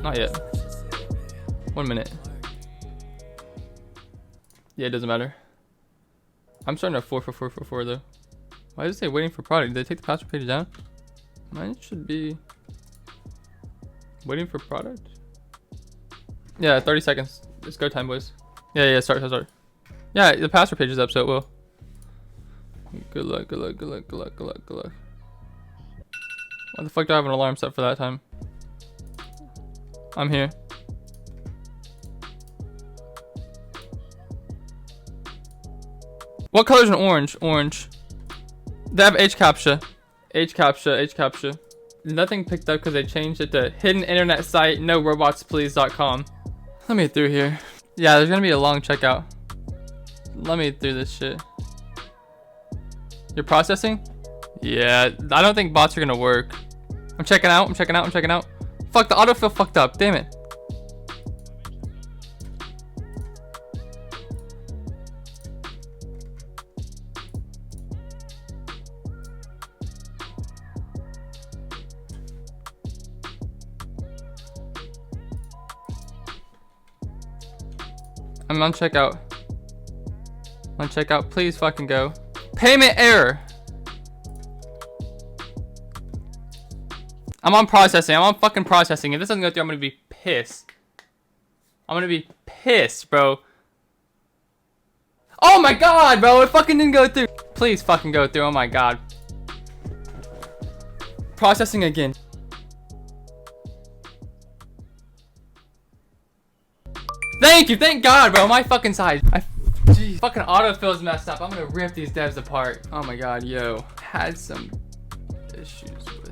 Not yet. 1 minute. Yeah, it doesn't matter. I'm starting at 44444 though. Why does it say waiting for product? Did they take the password page down? Mine should be waiting for product. Yeah, 30 seconds. It's go time, boys. Yeah, start. Yeah, the password page is up, so it will. Good luck. Why the fuck do I have an alarm set for that time? I'm here. What color is an orange? Orange. They have H captcha. Nothing picked up because they changed it to hidden internet site, no robots please.com. Let me through here. Yeah, there's gonna be a long checkout. Let me through this shit. You're processing? Yeah, I don't think bots are gonna work. I'm checking out. Fuck, the autofill fucked up, damn it. I'm on checkout. Please fucking go. Payment error. I'm on fucking processing. If this doesn't go through, I'm gonna be pissed. Bro. Oh my god, bro. It fucking didn't go through. Please fucking go through. Oh my god. Processing again. Thank you, thank God, bro. My fucking size. Jeez, fucking autofill's messed up. I'm gonna rip these devs apart. Oh my god, yo. Had some issues with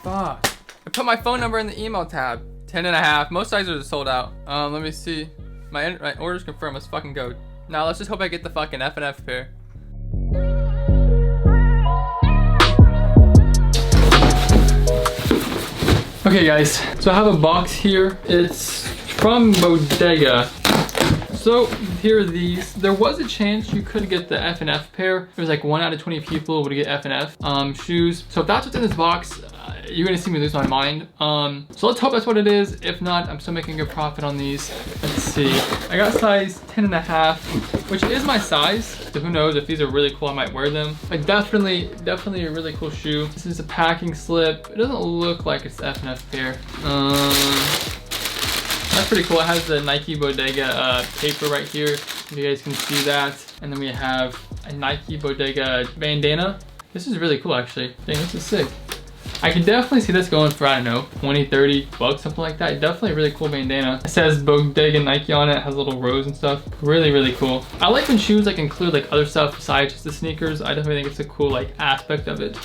fuck. I put my phone number in the email tab. 10.5. Most sizes are sold out. Let me see. My order's confirmed. Let's fucking go. Now let's just hope I get the fucking F&F pair. Okay guys, so I have a box here. It's from Bodega. So here are these. There was a chance you could get the F&F pair. It was like 1 out of 20 people would get F&F shoes. So if that's what's in this box, you're gonna see me lose my mind. So let's hope that's what it is. If not, I'm still making a good profit on these. Let's see. I got size 10.5, which is my size. So who knows, if these are really cool, I might wear them. Like definitely a really cool shoe. This is a packing slip. It doesn't look like it's the F&F pair. That's pretty cool. It has the Nike Bodega paper right here, if you guys can see that. And then we have a Nike Bodega bandana. This is really cool actually. Dang, this is sick. I can definitely see this going for, I don't know, 20, 30 bucks, something like that. Definitely a really cool bandana. It says Bodega Nike on it. It has a little rose and stuff. Really cool. I like when shoes like include like other stuff besides just the sneakers. I definitely think it's a cool like aspect of it.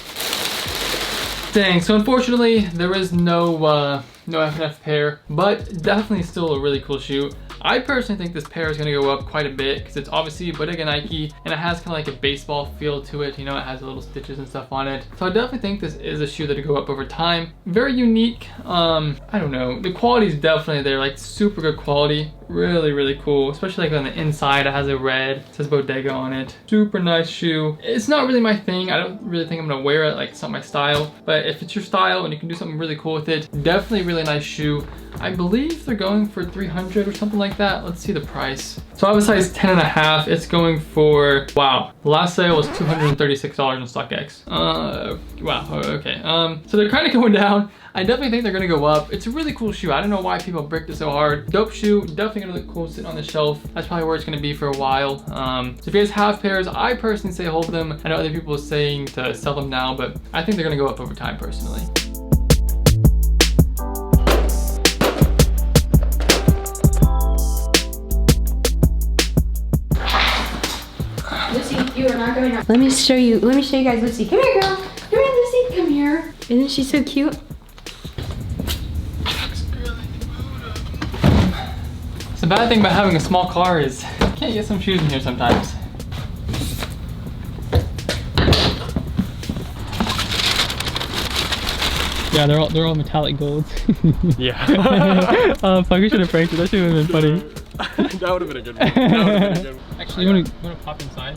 Dang, so unfortunately there is no F&F pair, but definitely still a really cool shoe. I personally think this pair is gonna go up quite a bit because it's obviously Bodega Nike and it has kind of like a baseball feel to it. You know, it has little stitches and stuff on it. So I definitely think this is a shoe that'll go up over time. Very unique. I don't know. The quality is definitely there, like super good quality. Really cool, especially like on the inside. It has a red, it says Bodega on it. Super nice shoe. It's not really my thing. I don't really think I'm gonna wear it, like it's not my style. But if it's your style and you can do something really cool with it, definitely a really nice shoe. I believe they're going for 300 or something like that. Let's see the price. So I have a size 10.5. It's going for, wow, the last sale was $236 on StockX. Wow, okay. So they're kind of going down. I definitely think they're gonna go up. It's a really cool shoe. I don't know why people bricked it so hard. Dope shoe, definitely gonna look cool sitting on the shelf. That's probably where it's gonna be for a while. So if you guys have pairs, I personally say hold them. I know other people are saying to sell them now, but I think they're gonna go up over time personally. Lucy, you are not going out. Let me show you guys Lucy. Come here, girl. Come here, Lucy. Come here. Isn't she so cute? The bad thing about having a small car is you can't get some shoes in here sometimes. Yeah, they're all metallic golds. Yeah. Oh fuck, we should have pranked it. That should have been funny. That would have been a good one. Actually, you wanna pop inside?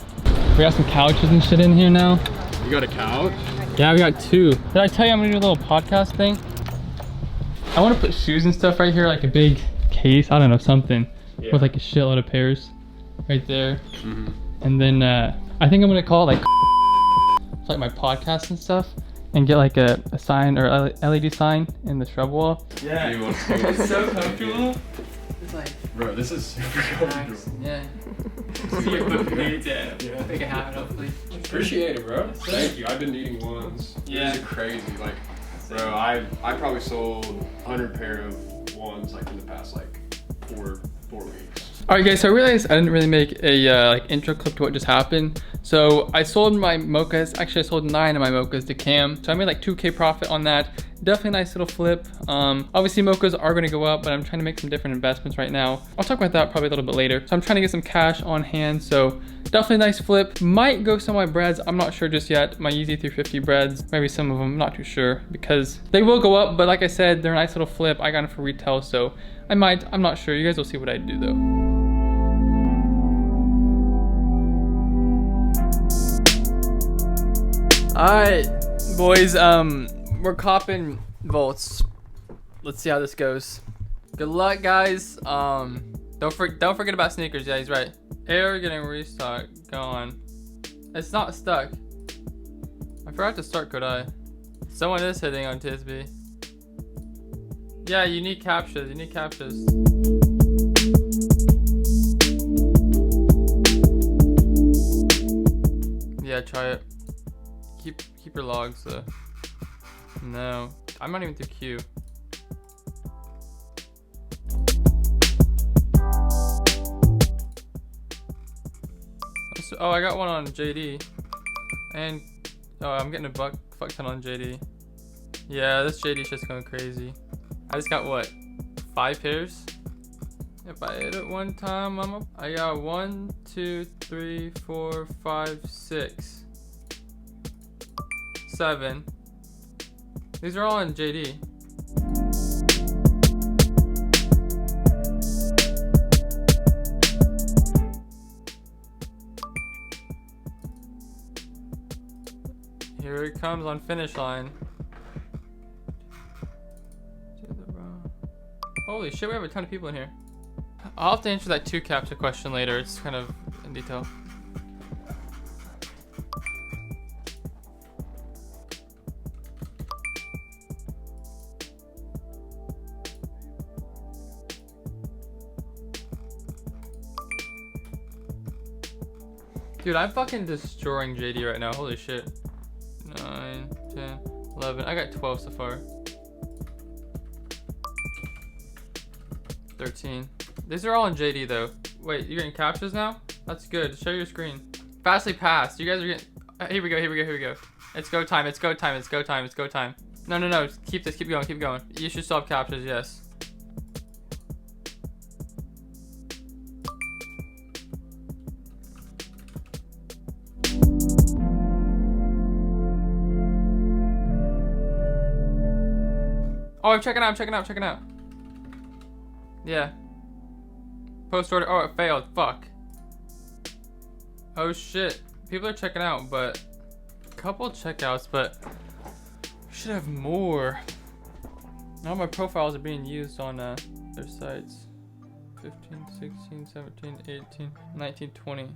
We got some couches and shit in here now. You got a couch? Yeah, we got 2. Did I tell you I'm gonna do a little podcast thing? I want to put shoes and stuff right here, like a big case. I don't know, something with like a shitload of pairs right there. And then I think I'm gonna call it like like my podcast and stuff, and get like a sign or LED sign in the shrub wall. Yeah, it's so comfortable. It's like, bro, this is super comfortable. Yeah. Yeah. Make it happen, hopefully. Appreciate it, bro. Thank you. I've been needing ones. Yeah. These are crazy. Like, bro, I probably sold 100 pair of ones like in the past like four weeks. Alright guys, so I realized I didn't really make a like intro clip to what just happened. So I sold my mochas. Actually, I sold 9 of my mochas to Cam. So I made like 2K profit on that. Definitely a nice little flip. Obviously mochas are going to go up, but I'm trying to make some different investments right now. I'll talk about that probably a little bit later. So I'm trying to get some cash on hand. So definitely a nice flip. Might go some of my breads. I'm not sure just yet. My Yeezy 350 breads, maybe some of them, I'm not too sure, because they will go up. But like I said, they're a nice little flip. I got them for retail, so I might. I'm not sure. You guys will see what I do though. Alright, boys, we're copping volts. Let's see how this goes. Good luck, guys. Don't forget about sneakers. Yeah, he's right. Air getting restock. Go on. It's not stuck. I forgot to start code I. Someone is hitting on Tisby. Yeah, you need captures. You need captures. Yeah, try it. Keep your logs though. No, I'm not even through Q. Oh, I got one on JD, and oh, I'm getting a fuck ton on JD. Yeah, this JD shit's going crazy. I just got what, 5 pairs? If I hit it one time, I got 1, 2, 3, 4, 5, 6. 7. These are all in JD. Here it comes on finish line. Holy shit, we have a ton of people in here. I'll have to answer that 2 captcha question later. It's kind of in detail. Dude, I'm fucking destroying JD right now. Holy shit. 9, 10, 11. I got 12 so far. 13. These are all in JD though. Wait, you're getting captures now? That's good. Show your screen. Fastly passed. You guys are getting... here we go. It's go time. It's go time. No. Keep this. Keep going. You should still have captures, yes. Oh, I'm checking out. Yeah. Post order. Oh, it failed. Fuck. Oh shit. People are checking out, but a couple checkouts, but we should have more. All my profiles are being used on their sites. 15, 16, 17, 18, 19, 20.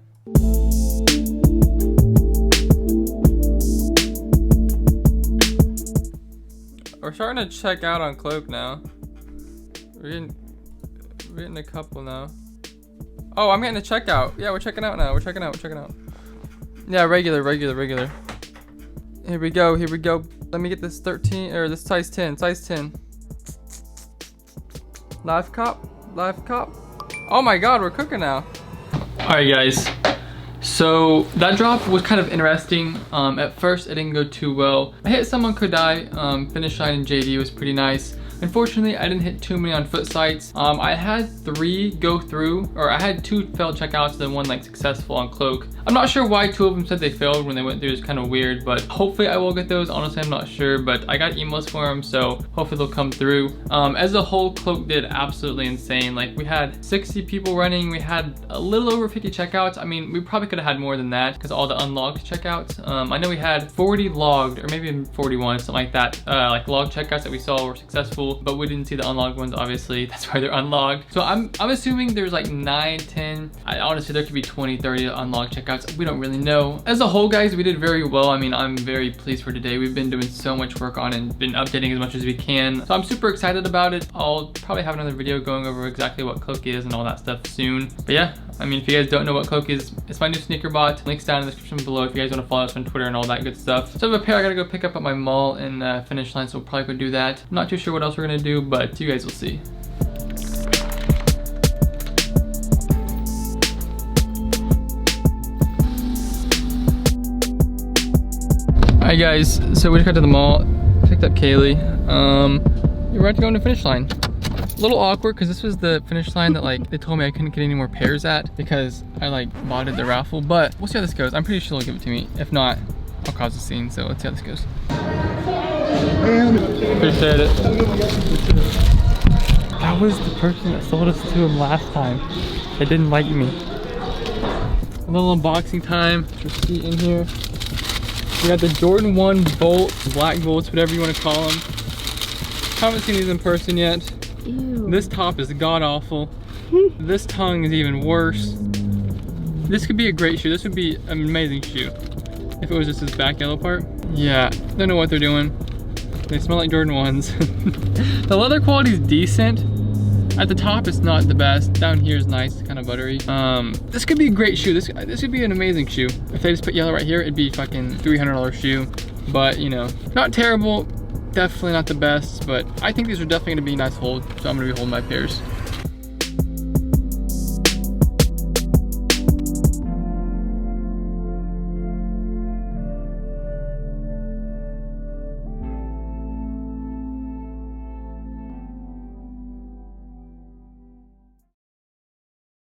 We're starting to check out on Cloak now. We're getting a couple now. Oh, I'm getting a checkout. Yeah, we're checking out now. We're checking out. Yeah, regular. Here we go. Let me get this 13 or this size 10. LiveCop. Oh my god, we're cooking now. Alright guys. So that drop was kind of interesting. At first it didn't go too well. I hit some on Kodai, finish line in JD was pretty nice. Unfortunately, I didn't hit too many on foot sites. I had 3 go through, or I had 2 failed checkouts and 1 like successful on Cloak. I'm not sure why 2 of them said they failed when they went through. It's kind of weird, but hopefully I will get those. Honestly, I'm not sure, but I got emails for them, so hopefully they'll come through. As a whole, Cloak did absolutely insane. Like we had 60 people running. We had a little over 50 checkouts. I mean, we probably could have had more than that because all the unlocked checkouts. I know we had 40 logged, or maybe even 41, something like that. Like logged checkouts that we saw were successful. raffle, but we didn't see the unlocked ones, obviously. That's why they're unlocked. So I'm assuming there's like 9, 10. Honestly, there could be 20, 30 unlocked checkouts. We don't really know. As a whole, guys, we did very well. I mean, I'm very pleased for today. We've been doing so much work on it and been updating as much as we can. So I'm super excited about it. I'll probably have another video going over exactly what Cloak is and all that stuff soon. But yeah, I mean, if you guys don't know what Cloak is, it's my new sneaker bot. Links down in the description below if you guys want to follow us on Twitter and all that good stuff. So I have a pair I gotta go pick up at my mall in Finish Line, so we'll probably go do that. I'm not too sure what else we're gonna do, but you guys will see. Alright guys, so we just got to the mall, picked up Kaylee. We're about to go into Finish Line. A little awkward because this was the finish line that like they told me I couldn't get any more pairs at because I like bought it the raffle, but we'll see how this goes. I'm pretty sure they'll give it to me. If not, I'll cause a scene, so let's see how this goes. Appreciate it. That was the person that sold us to him last time. They didn't like me. A little unboxing time. Receipt in here. We got the Jordan 1 Bolt, black bolts, whatever you want to call them. Haven't seen these in person yet. Ew. This top is god awful. This tongue is even worse. This could be a great shoe. This would be an amazing shoe if it was just this back yellow part. Yeah, don't know what they're doing. They smell like Jordan 1s. The leather quality is decent. At the top, it's not the best. Down here is nice, kind of buttery. This could be a great shoe. This would be an amazing shoe. If they just put yellow right here, it'd be fucking $300 shoe. But you know, not terrible. Definitely not the best, but I think these are definitely gonna be a nice hold. So I'm gonna be holding my pairs.